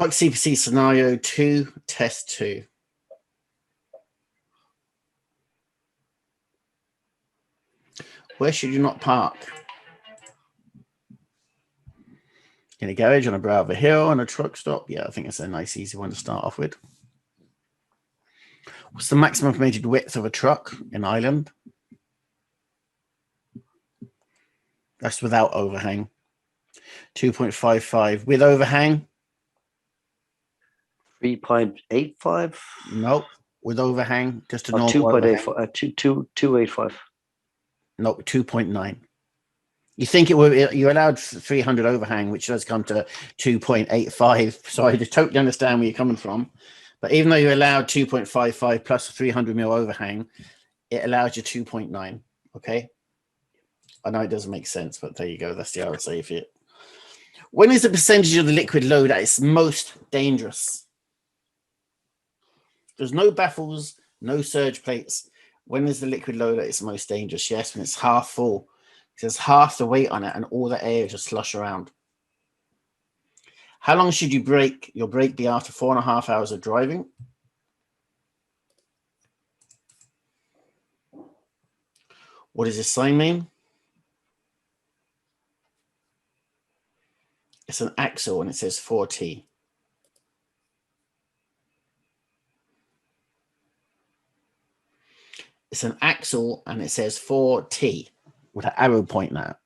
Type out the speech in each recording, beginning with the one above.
Truck CPC scenario 2, test 2. Where should you not park? In a garage, on a brow of a hill, on a truck stop? Yeah, I think it's a nice, easy one to start off with. What's the maximum permitted width of a truck in Ireland? That's without overhang. 2.55. With overhang? 3.85? Nope. With overhang, just a normal 2.85. 2.85. Nope, 2.9. You think it would? You're allowed 300 overhang, which does come to 2.85. So I totally understand where you're coming from. But even though you're allowed 2.55 plus 300 mil overhang, it allows you 2.9. Okay. I know it doesn't make sense, but there you go. That's the I would say for it. When is the percentage of the liquid load at its most dangerous? There's no baffles, no surge plates. When is the liquid load at its most dangerous? Yes, when it's half full. There's half the weight on it and all the air just slush around. How long should you brake? Your brake be after 4.5 hours of driving? What does this sign mean? It's an axle and it says 4T. It's an axle and it says 4T with an arrow pointing at.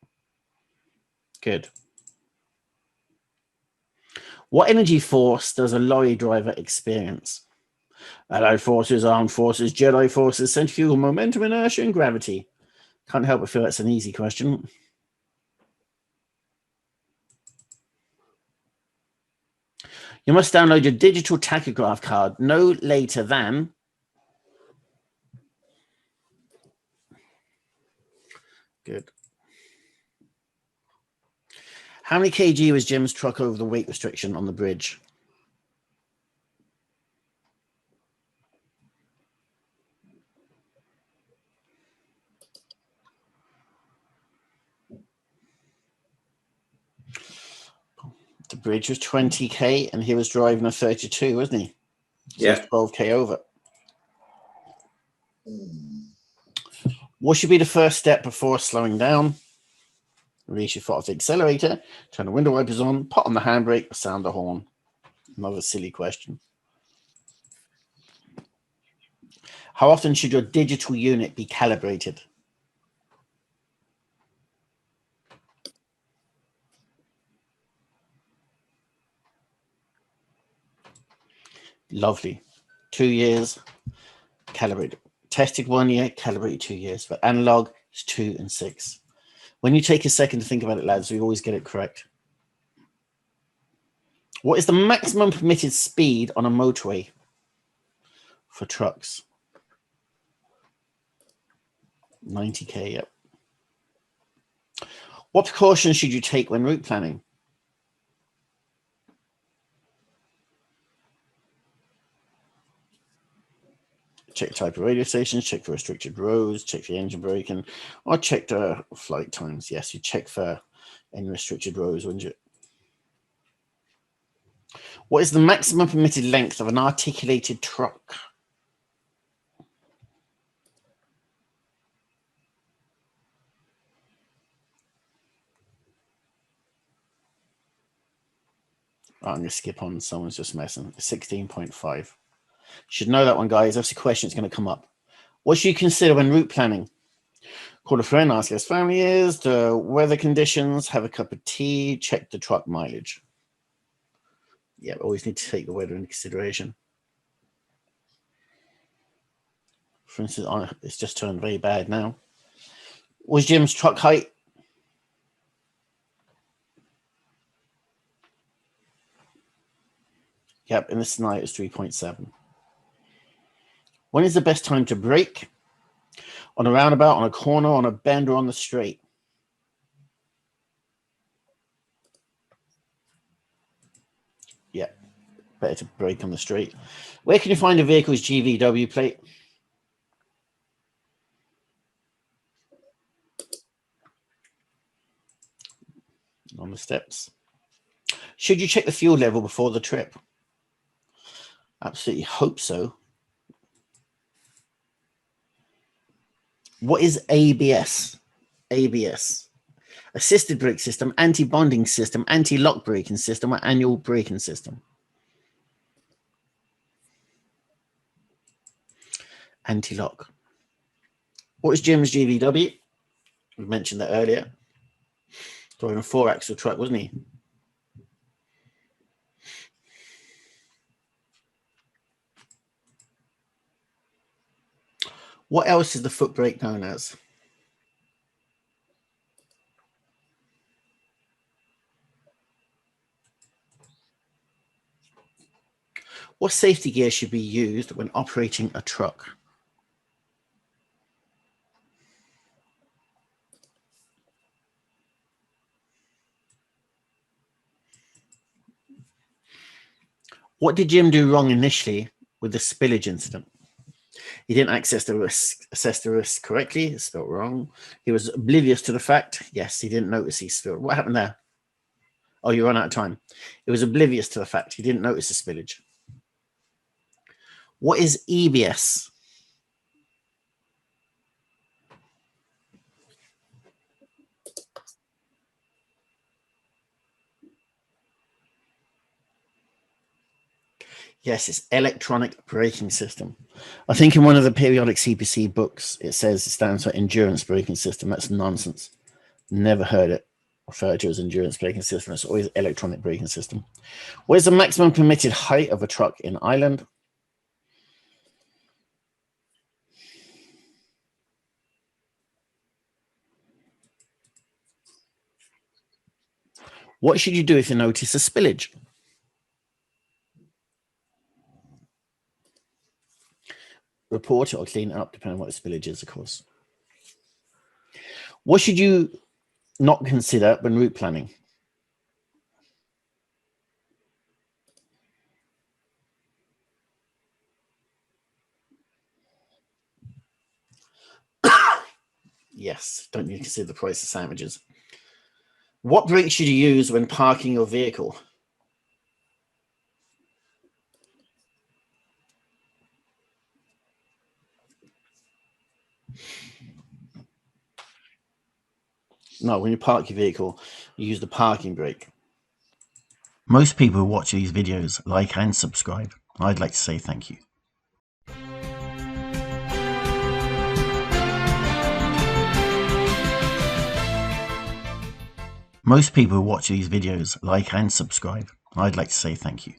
Good. What energy force does a lorry driver experience? Allied forces, armed forces, Jedi forces, centrifugal momentum, inertia, and gravity. Can't help but feel that's an easy question. You must download your digital tachograph card no later than... Good. How many kg was Jim's truck over the weight restriction on the bridge? The bridge was 20k and he was driving a 32, wasn't he? So yeah. 12k over. What should be the first step before slowing down? Release your foot off the accelerator, turn the window wipers on, put on the handbrake, sound the horn. Another silly question. How often should your digital unit be calibrated? Lovely. 2 years, calibrated. Tested 1 year, calibrated 2 years. But analog is 2 and 6. When you take a second to think about it, lads, we always get it correct. What is the maximum permitted speed on a motorway for trucks? 90k, yep. What precautions should you take when route planning? Check type of radio stations, check for restricted roads, check the engine braking, or check the flight times. Yes, you check for any restricted roads, wouldn't you? What is the maximum permitted length of an articulated truck? I'm going to skip on. Someone's just messing. 16.5. Should know that one, guys. That's a question that's going to come up. What should you consider when route planning? Call a friend, ask how his family is, the weather conditions, have a cup of tea, check the truck mileage. Yeah, always need to take the weather into consideration. For instance, it's just turned very bad now. Was Jim's truck height? Yep, in this scenario it's 3.7. When is the best time to brake? On a roundabout, on a corner, on a bend, or on the straight? Yeah, better to brake on the straight. Where can you find a vehicle's GVW plate? On the steps. Should you check the fuel level before the trip? Absolutely hope so. What is ABS? ABS. Assisted brake system, anti-bonding system, anti-lock braking system, or annual braking system? Anti-lock. What was Jim's GVW? We mentioned that earlier. Driving a 4-axle truck, wasn't he? What else is the foot brake known as? What safety gear should be used when operating a truck? What did Jim do wrong initially with the spillage incident? He didn't assess the risk correctly. It's spelled wrong. He was oblivious to the fact. Yes, he didn't notice he spilled. What happened there? Oh, you ran out of time. He was oblivious to the fact. He didn't notice the spillage. What is EBS? Yes, it's electronic braking system. I think in one of the periodic CPC books, it says it stands for endurance braking system. That's nonsense. Never heard it referred to as endurance braking system. It's always electronic braking system. What is the maximum permitted height of a truck in Ireland? What should you do if you notice a spillage? Report it or clean it up, depending on what the spillage is, of course. What should you not consider when route planning? Yes, don't you consider the price of sandwiches? What brake should you use when parking your vehicle? No, when you park your vehicle, you use the parking brake. Most people who watch these videos like and subscribe. I'd like to say thank you. Most people who watch these videos like and subscribe. I'd like to say thank you.